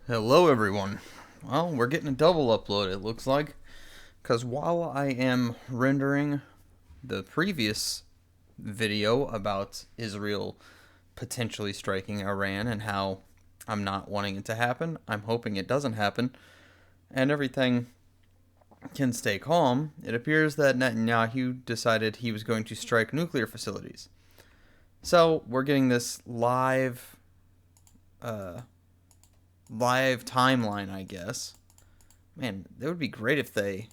Hello, everyone. Well, we're getting a double upload, it looks like, because while I am rendering the previous video about Israel potentially striking Iran and how I'm not wanting it to happen, I'm hoping it doesn't happen, and everything can stay calm, it appears that Netanyahu decided he was going to strike nuclear facilities. So, we're getting this uh, live timeline, I guess. Man, it would be great if they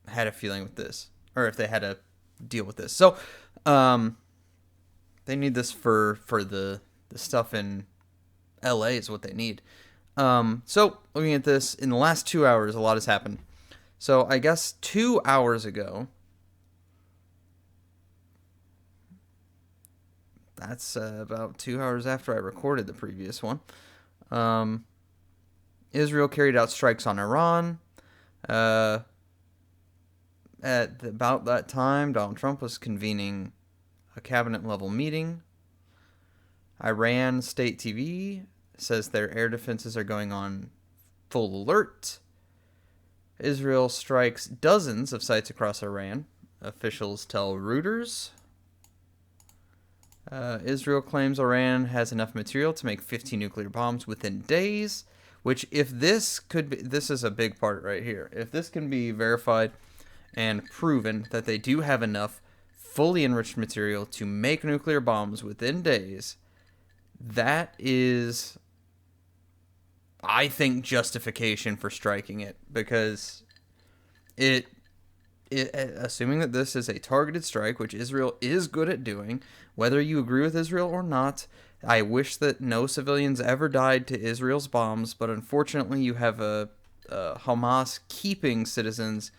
had a feeling with this, or if they had a deal with this. So, um, they need this for the stuff in L.A. is what they need. So looking at this, in the last 2 hours, a lot has happened. So I guess 2 hours ago, that's about 2 hours after I recorded the previous one. Um, Israel carried out strikes on Iran. Uh, about that time, Donald Trump was convening a cabinet level meeting. Iran state TV says their air defenses are going on full alert. Israel strikes dozens of sites across Iran, officials tell Reuters. Israel claims Iran has enough material to make 15 nuclear bombs within days. Which, if this could be, this is a big part right here. If this can be verified and proven that they do have enough fully enriched material to make nuclear bombs within days, that is, I think, justification for striking it, because it, assuming that this is a targeted strike, which Israel is good at doing, whether you agree with Israel or not. I wish that no civilians ever died to Israel's bombs, but unfortunately you have a Hamas keeping citizens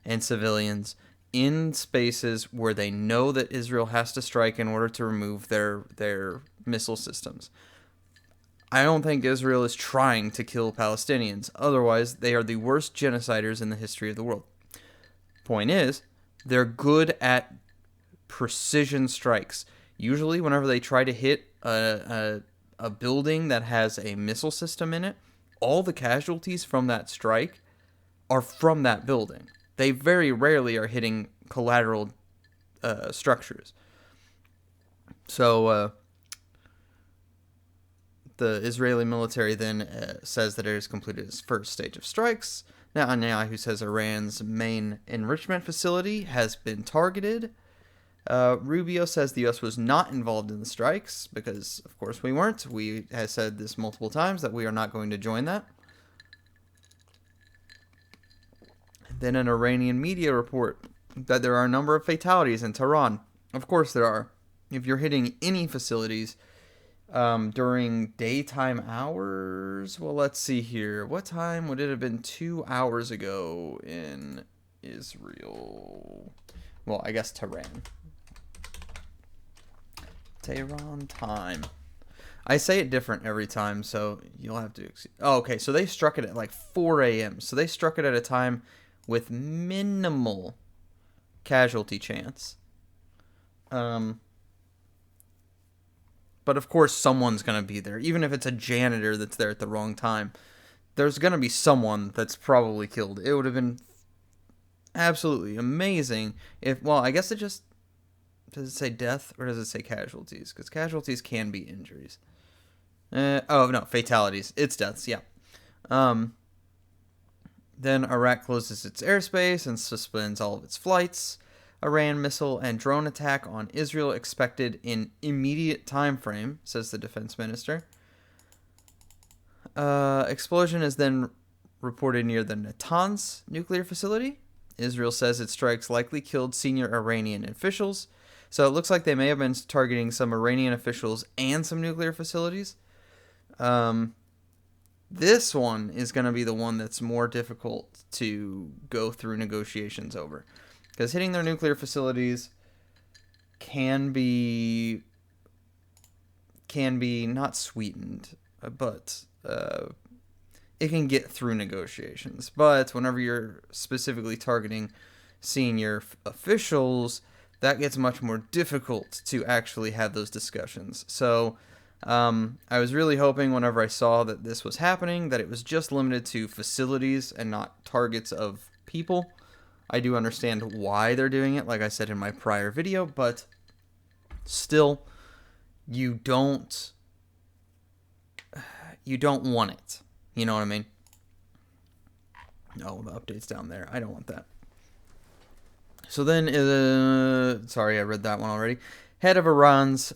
and civilians in spaces where they know that Israel has to strike in order to remove their missile systems. I don't think Israel is trying to kill Palestinians. Otherwise, they are the worst genociders in the history of the world. Point is, they're good at precision strikes. Usually, whenever they try to hit a building that has a missile system in it, all the casualties from that strike are from that building. They very rarely are hitting collateral structures. So, the Israeli military then says that it has completed its first stage of strikes. Netanyahu says Iran's main enrichment facility has been targeted. Rubio says the U.S. was not involved in the strikes because, of course, we weren't. We have said this multiple times that we are not going to join that. Then an Iranian media report that there are a number of fatalities in Tehran. Of course there are. If you're hitting any facilities during daytime hours, well, let's see here. What time would it have been 2 hours ago in Israel? Well, I guess Tehran. Tehran time. I say it different every time, so you'll have to. Oh, okay. So they struck it at like 4 a.m. So they struck it at a time with minimal casualty chance. But of course, someone's gonna be there, even if it's a janitor that's there at the wrong time. There's gonna be someone that's probably killed. It would have been absolutely amazing if. Well, I guess it just does it say death or does it say casualties? Because casualties can be injuries. Oh no, fatalities. It's deaths. Yeah. Um, then Iraq closes its airspace and suspends all of its flights. Iran missile and drone attack on Israel expected in immediate time frame, says the defense minister. Explosion is then reported near the Natanz nuclear facility. Israel says its strikes likely killed senior Iranian officials. So it looks like they may have been targeting some Iranian officials and some nuclear facilities. This one is going to be the one that's more difficult to go through negotiations over. Because hitting their nuclear facilities can be not sweetened, but it can get through negotiations. But whenever you're specifically targeting senior officials, that gets much more difficult to actually have those discussions. So I was really hoping whenever I saw that this was happening that it was just limited to facilities and not targets of people. I do understand why they're doing it, like I said in my prior video, but still, you don't want it. You know what I mean? Oh, the update's down there. I don't want that. So then, sorry, I read that one already. Head of Iran's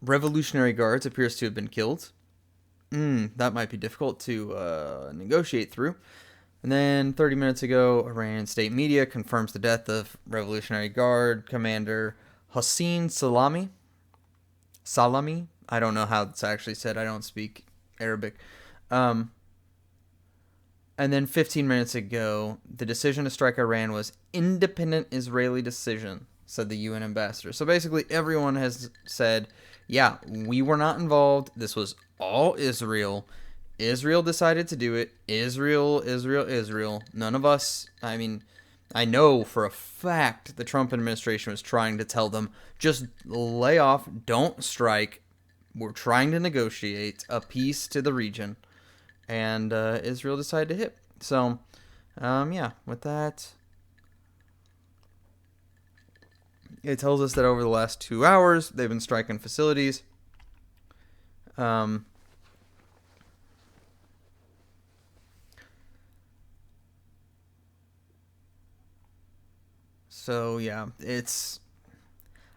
Revolutionary Guards appears to have been killed. That might be difficult to negotiate through. And then 30 minutes ago, Iranian state media confirms the death of Revolutionary Guard Commander Hossein Salami. I don't know how it's actually said. I don't speak Arabic. And then 15 minutes ago, the decision to strike Iran was independent Israeli decision, said the UN ambassador. So basically, everyone has said, yeah, we were not involved. This was all Israel. Israel decided to do it. Israel. None of us. I mean, I know for a fact the Trump administration was trying to tell them, just lay off, don't strike. We're trying to negotiate a peace to the region. And Israel decided to hit. So, yeah, with that, it tells us that over the last 2 hours, they've been striking facilities. So, yeah,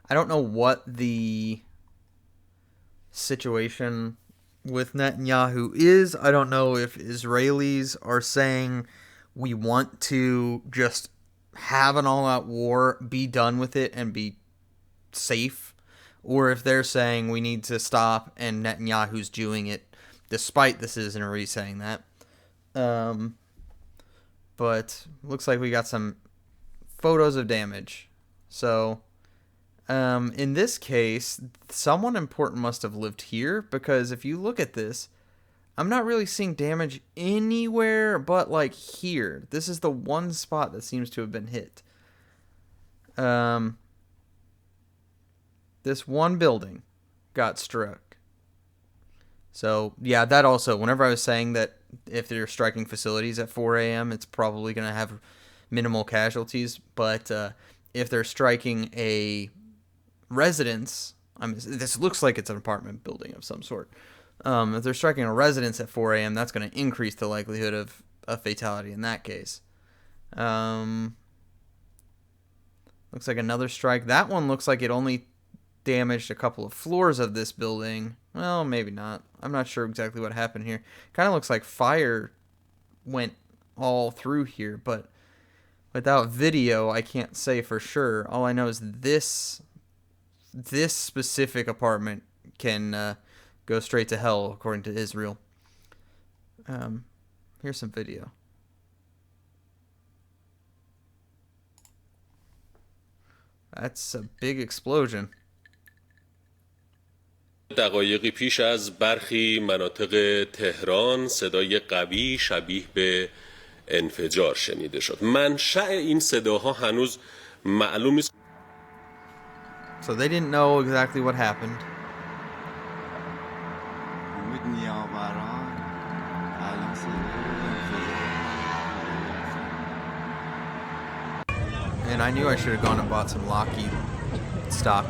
I don't know what the situation with Netanyahu is. I don't know if Israelis are saying we want to just have an all-out war, be done with it, and be safe, or if they're saying we need to stop and Netanyahu's doing it, despite the citizenry saying that. But looks like we got some photos of damage. So, in this case, someone important must have lived here, because if you look at this, I'm not really seeing damage anywhere but like here. This is the one spot that seems to have been hit. This one building got struck. So, yeah, that also, whenever I was saying that if they're striking facilities at 4 a.m., it's probably going to have minimal casualties. But if they're striking a residence, this looks like it's an apartment building of some sort. If they're striking a residence at 4 a.m., that's going to increase the likelihood of a fatality in that case. Looks like another strike. That one looks like it only damaged a couple of floors of this building. Well, maybe not. I'm not sure exactly what happened here. Kind of looks like fire went all through here, but without video, I can't say for sure. All I know is this specific apartment can go straight to hell, according to Israel. Here's some video. That's a big explosion. دقایقی پیش از برخی مناطق تهران صدای قوی شبیه به انفجار شنیده شد. منشأ این صداها هنوز معلوم نیست. So they didn't know exactly what happened. And I knew I should have gone and bought some Lockheed stock.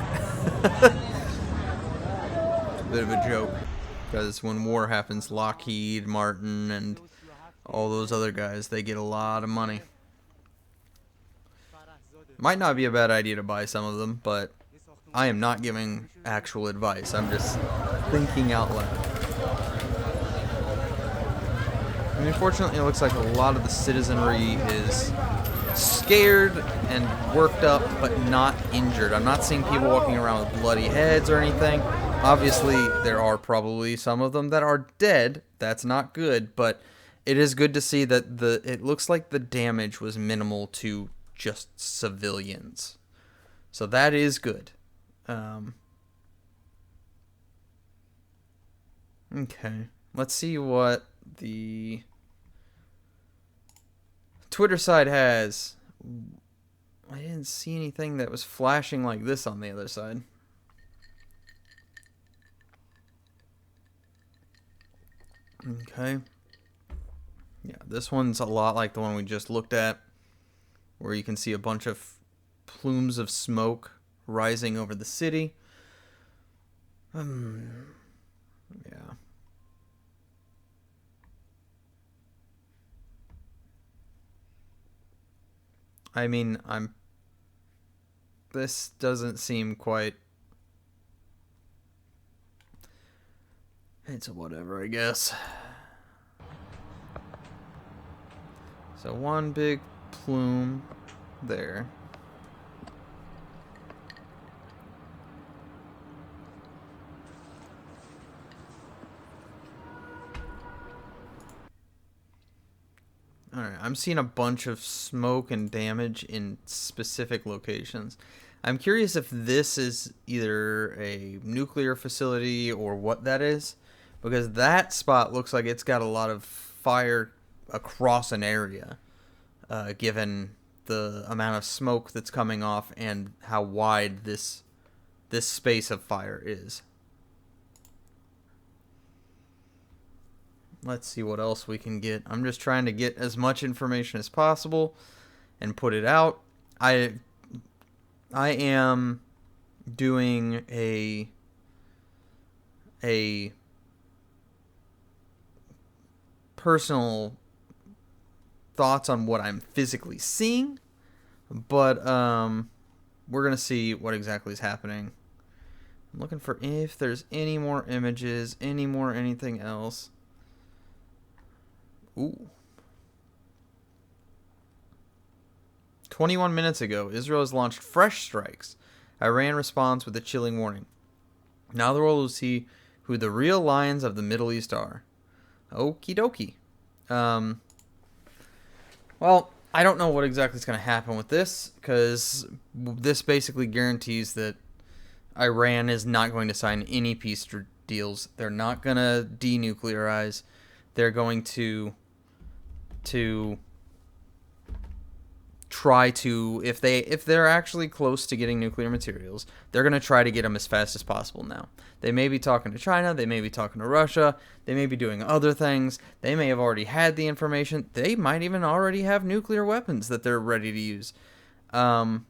Bit of a joke, because when war happens, Lockheed, Martin, and all those other guys, they get a lot of money. Might not be a bad idea to buy some of them, but I am not giving actual advice. I'm just thinking out loud. I mean, unfortunately, it looks like a lot of the citizenry is scared and worked up, but not injured. I'm not seeing people walking around with bloody heads or anything. Obviously, there are probably some of them that are dead. That's not good, but it is good to see that it looks like the damage was minimal to just civilians. So that is good. Okay, let's see what the Twitter side has. I didn't see anything that was flashing like this on the other side. Okay. Yeah, this one's a lot like the one we just looked at, where you can see a bunch of plumes of smoke rising over the city. Yeah. I mean, this doesn't seem quite. It's a whatever, I guess. So one big plume there. Alright, I'm seeing a bunch of smoke and damage in specific locations. I'm curious if this is either a nuclear facility or what that is, because that spot looks like it's got a lot of fire across an area, given the amount of smoke that's coming off and how wide this space of fire is. Let's see what else we can get. I'm just trying to get as much information as possible and put it out. I am doing a personal thoughts on what I'm physically seeing, but we're gonna see what exactly is happening. I'm looking for if there's any more images, anything else. Ooh. 21 minutes ago, Israel has launched fresh strikes. Iran responds with a chilling warning. Now the world will see who the real lions of the Middle East are. Okie dokie. Well, I don't know what exactly is going to happen with this, because this basically guarantees that Iran is not going to sign any peace deals. They're not going to denuclearize. They're going to try to, if they're actually close to getting nuclear materials, they're going to try to get them as fast as possible now. They may be talking to China, they may be talking to Russia, they may be doing other things, they may have already had the information, they might even already have nuclear weapons that they're ready to use. So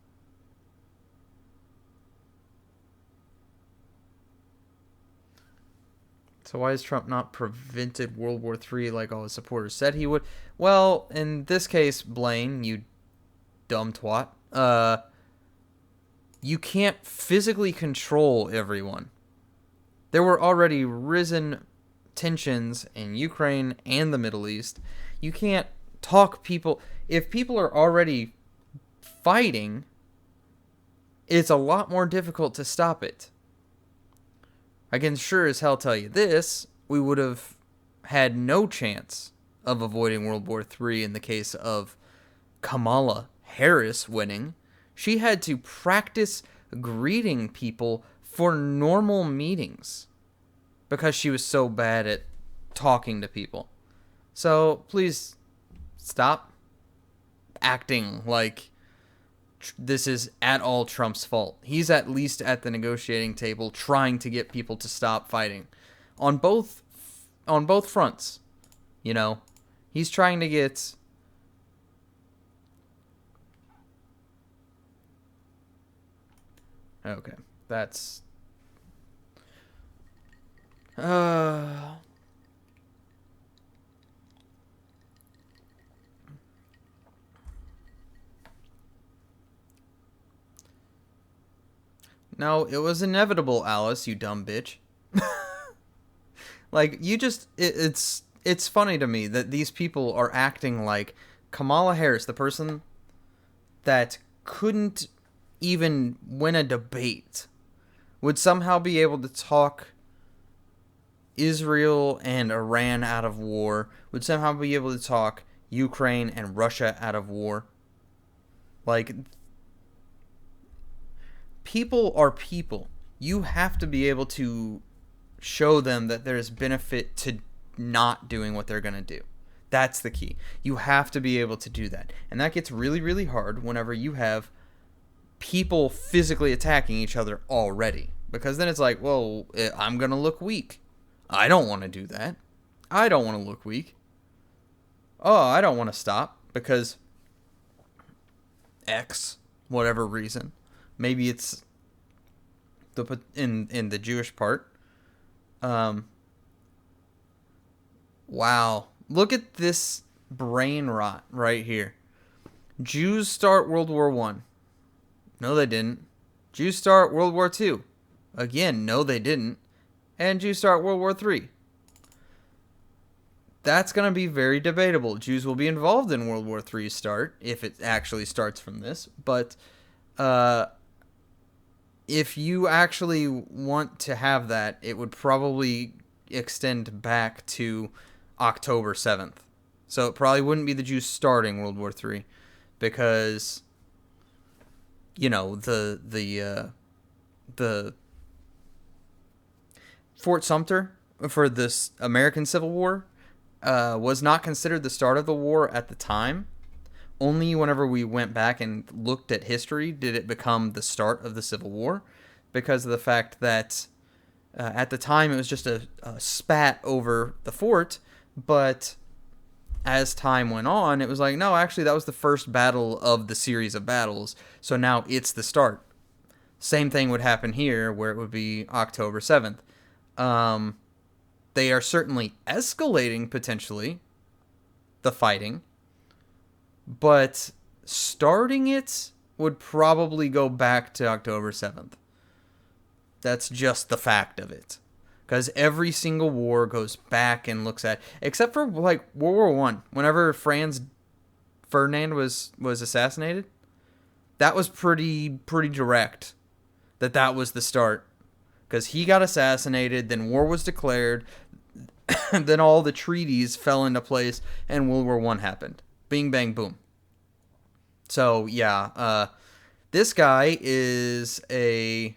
why has Trump not prevented World War III like all his supporters said he would? Well, in this case, Blaine, you dumb twat, you can't physically control everyone. There were already risen tensions in Ukraine and the Middle East. You can't talk people. If people are already fighting, it's a lot more difficult to stop it. I can sure as hell tell you this, we would have had no chance of avoiding World War III in the case of Kamala Harris winning. She had to practice greeting people for normal meetings because she was so bad at talking to people. So please stop acting like this is at all Trump's fault. He's at least at the negotiating table trying to get people to stop fighting on both fronts. You know, he's trying to get okay. That's No, it was inevitable, Alice, you dumb bitch. Like, you just it's funny to me that these people are acting like Kamala Harris, the person that couldn't even win a debate, would somehow be able to talk Israel and Iran out of war, would somehow be able to talk Ukraine and Russia out of war. Like, people are people. You have to be able to show them that there's benefit to not doing what they're going to do. That's the key. You have to be able to do that. And that gets really, really hard whenever you have people physically attacking each other already. Because then it's like, well, I'm going to look weak. I don't want to do that. I don't want to look weak. Oh, I don't want to stop because X, whatever reason. Maybe it's in the Jewish part. Wow. Look at this brain rot right here. Jews start World War One. No, they didn't. Jews start World War Two. Again, no, they didn't. And Jews start World War Three. That's going to be very debatable. Jews will be involved in World War III's start, if it actually starts from this. But if you actually want to have that, it would probably extend back to October 7th. So it probably wouldn't be the Jews starting World War III because, you know, the Fort Sumter for this American Civil War was not considered the start of the war at the time. Only whenever we went back and looked at history did it become the start of the Civil War, because of the fact that at the time it was just a spat over the fort, but as time went on, it was like, no, actually that was the first battle of the series of battles, so now it's the start. Same thing would happen here, where it would be October 7th. They are certainly escalating, potentially, the fighting, but starting it would probably go back to October 7th. That's just the fact of it. Because every single war goes back and looks at, except for like World War One, whenever Franz Ferdinand was assassinated, that was pretty direct that was the start. Because he got assassinated, then war was declared, then all the treaties fell into place, and World War One happened. Bing, bang, boom. So, yeah, this guy is a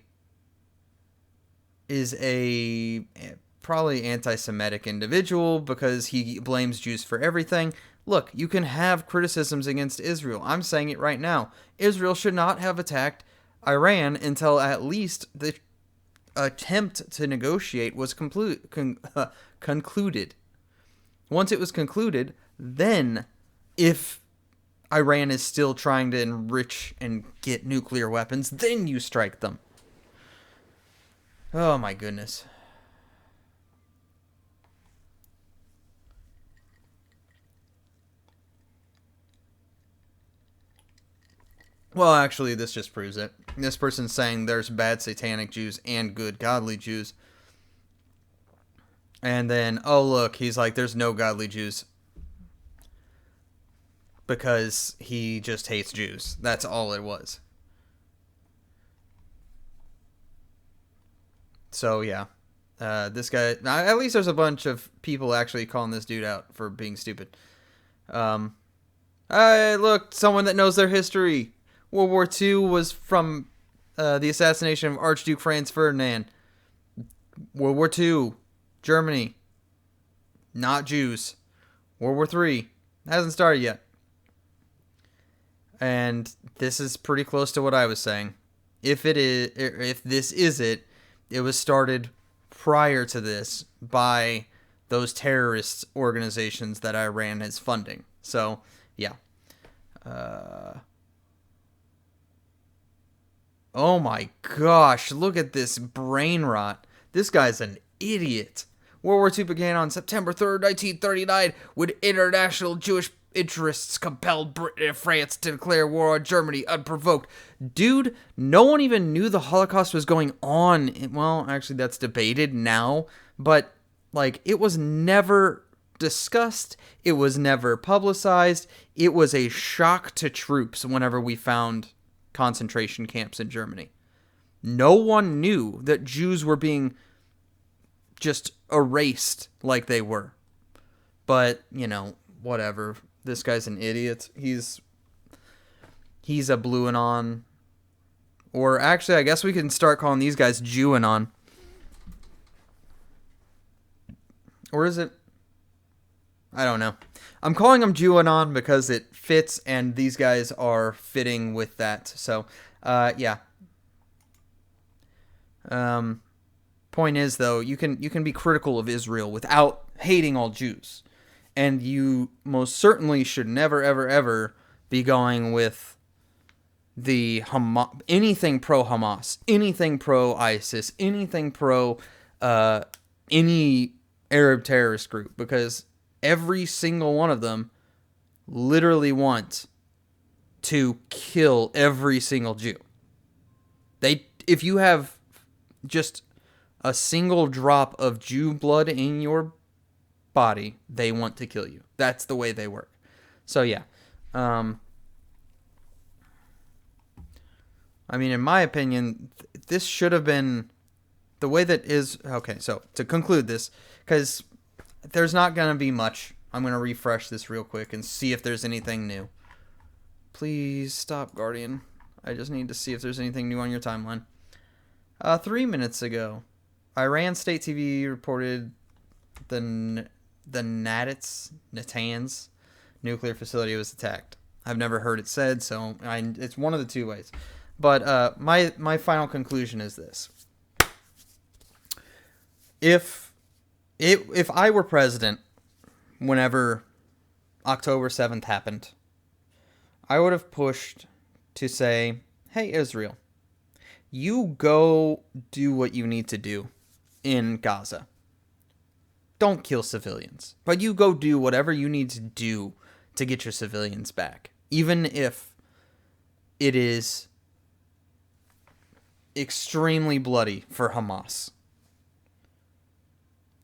probably anti-Semitic individual because he blames Jews for everything. Look, you can have criticisms against Israel. I'm saying it right now. Israel should not have attacked Iran until at least the attempt to negotiate was concluded. Once it was concluded, then if Iran is still trying to enrich and get nuclear weapons, then you strike them. Oh my goodness. Well, actually, this just proves it. This person's saying there's bad satanic Jews and good godly Jews. And then, oh look, he's like, there's no godly Jews. Because he just hates Jews. That's all it was. So, yeah. This guy, at least there's a bunch of people actually calling this dude out for being stupid. Look, someone that knows their history. World War II was from the assassination of Archduke Franz Ferdinand. World War II, Germany, not Jews. World War III hasn't started yet. And this is pretty close to what I was saying. If this is it, it was started prior to this by those terrorist organizations that Iran is funding. So, yeah. Oh my gosh, look at this brain rot. This guy's an idiot. World War II began on September 3rd, 1939, when international Jewish interests compelled Britain and France to declare war on Germany unprovoked. Dude, no one even knew the Holocaust was going on. Well, actually, that's debated now, but like, it was never discussed. It was never publicized. It was a shock to troops whenever we found concentration camps in Germany. No one knew that Jews were being just erased like they were. But, you know, whatever. This guy's an idiot. He's a Blueanon. Or actually, I guess we can start calling these guys Jewanon. Or is it? I don't know. I'm calling them Jewanon because it fits, and these guys are fitting with that. So, yeah. Point is, though, you can be critical of Israel without hating all Jews. And you most certainly should never, ever, ever be going with the anything pro-Hamas, anything pro-ISIS, anything pro any Arab terrorist group, because every single one of them literally want to kill every single Jew. If you have just a single drop of Jew blood in your body, they want to kill you. That's the way they work. So yeah, I mean, in my opinion, this should have been the way that is. Okay, so to conclude this, because there's not going to be much, I'm going to refresh this real quick and see if there's anything new. Please stop, Guardian. I just need to see if there's anything new on your timeline. 3 minutes ago, Iran State TV reported the Natanz nuclear facility was attacked. I've never heard it said, so it's one of the two ways. But my final conclusion is this: if I were president, whenever October 7th happened, I would have pushed to say, "Hey, Israel, you go do what you need to do in Gaza. Don't kill civilians, but you go do whatever you need to do to get your civilians back, even if it is extremely bloody for Hamas."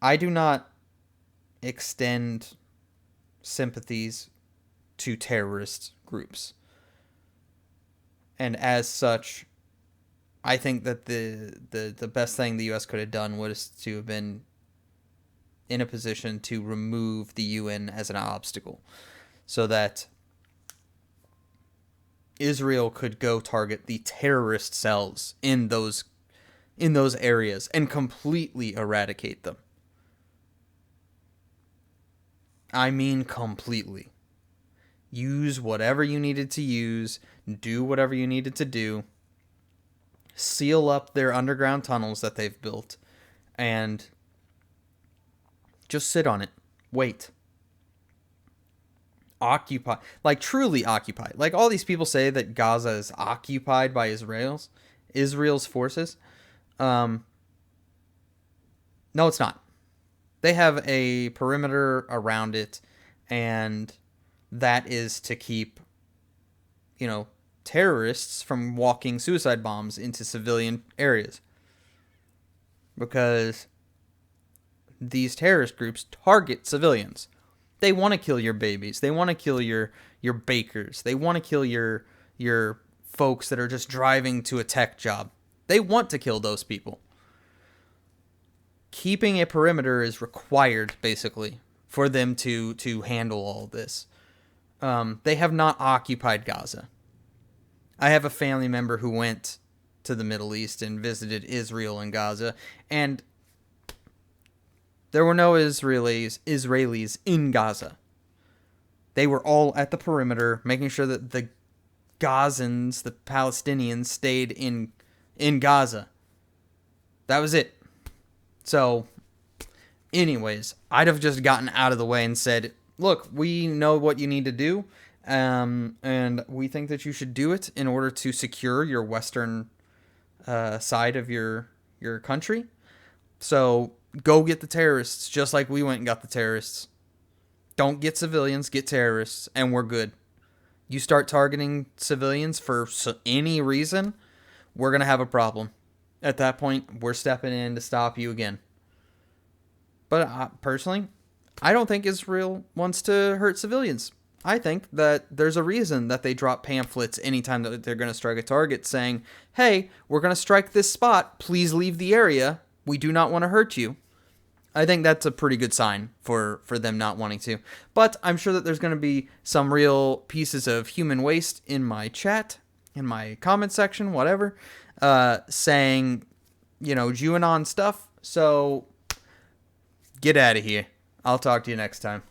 I do not extend sympathies to terrorist groups, and as such, I think that the best thing the U.S. could have done was to have been in a position to remove the UN as an obstacle, so that Israel could go target the terrorist cells in those areas and completely eradicate them. I mean completely. Use whatever you needed to use, do whatever you needed to do, seal up their underground tunnels that they've built, and just sit on it. Wait. Occupy. Like, truly occupy. Like, all these people say that Gaza is occupied by Israel's forces. No, it's not. They have a perimeter around it, and that is to keep, terrorists from walking suicide bombs into civilian areas. Because these terrorist groups target civilians. They want to kill your babies. They want to kill your bakers. They want to kill your folks that are just driving to a tech job. They want to kill those people. Keeping a perimeter is required, basically, for them to handle all this. They have not occupied Gaza. I have a family member who went to the Middle East and visited Israel and Gaza, and there were no Israelis in Gaza. They were all at the perimeter, making sure that the Gazans, the Palestinians, stayed in Gaza. That was it. So, anyways, I'd have just gotten out of the way and said, look, we know what you need to do, and we think that you should do it in order to secure your western side of your country. So, go get the terrorists, just like we went and got the terrorists. Don't get civilians, get terrorists, and we're good. You start targeting civilians for any reason, we're going to have a problem. At that point, we're stepping in to stop you again. But personally, I don't think Israel wants to hurt civilians. I think that there's a reason that they drop pamphlets anytime that they're going to strike a target saying, hey, we're going to strike this spot. Please leave the area. We do not want to hurt you. I think that's a pretty good sign for them not wanting to. But I'm sure that there's going to be some real pieces of human waste in my chat, in my comment section, whatever, saying, QAnon stuff. So get out of here. I'll talk to you next time.